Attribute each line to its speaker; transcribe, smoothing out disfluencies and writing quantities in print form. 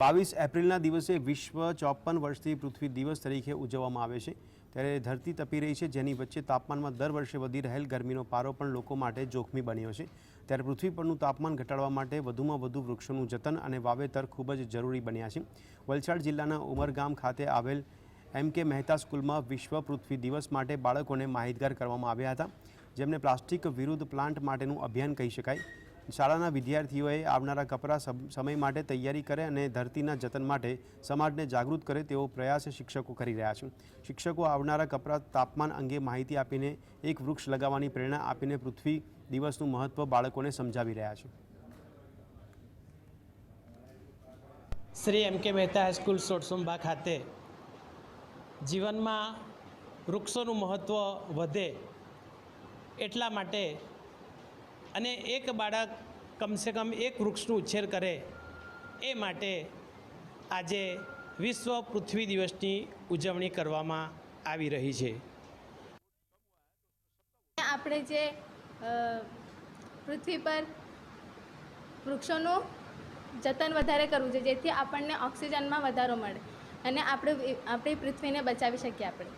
Speaker 1: 22 એપ્રિલના દિવસે વિશ્વ 54 વર્ષથી પૃથ્વી દિવસ તરીકે ઉજવવામાં આવે છે। ત્યારે ધરતી તપી રહી છે, જેની વચ્ચે તાપમાનમાં દર વર્ષે વધી રહેલ ગરમીનો પારો પણ લોકો માટે જોખમી બન્યો છે। ત્યારે પૃથ્વી પરનું તાપમાન ઘટાડવા માટે વધુમાં વધુ વૃક્ષોનું જતન અને વાવેતર ખૂબ જ જરૂરી બન્યા છે। વલસાડ જિલ્લાના ઉમરગામ ખાતે આવેલ એમ.કે. મહેતા સ્કૂલમાં વિશ્વ પૃથ્વી દિવસ માટે બાળકોને માહિતગાર કરવામાં આવ્યા હતા, જેમને પ્લાસ્ટિક વિરુદ્ધ પ્લાન્ટ માટેનું અભિયાન કહી શકાય। શાળાના વિદ્યાર્થીઓએ આવનારા કપરા સમય માટે તૈયારી કરે અને ધરતીના જતન માટે સમાજને જાગૃત કરે તેવો પ્રયાસ શિક્ષકો કરી રહ્યા છે। શિક્ષકો આવનારા કપરા તાપમાન અંગે માહિતી આપીને એક વૃક્ષ લગાવવાની પ્રેરણા આપીને પૃથ્વી દિવસનું મહત્ત્વ બાળકોને સમજાવી રહ્યા છે।
Speaker 2: શ્રી એમ.કે. મહેતા હાઈસ્કૂલ સોરસુંબા ખાતે જીવનમાં વૃક્ષોનું મહત્ત્વ વધે એટલા માટે અને એક બાળક કમસે કમ એક વૃક્ષનું ઉછેર કરે એ માટે આજે વિશ્વ પૃથ્વી દિવસની ઉજવણી કરવામાં આવી રહી છે।
Speaker 3: આપણે જે પૃથ્વી પર વૃક્ષોનું જતન વધારે કરવું છે, જેથી આપણને ઓક્સિજનમાં વધારો મળે અને આપણી પૃથ્વીને બચાવી શકીએ આપણે।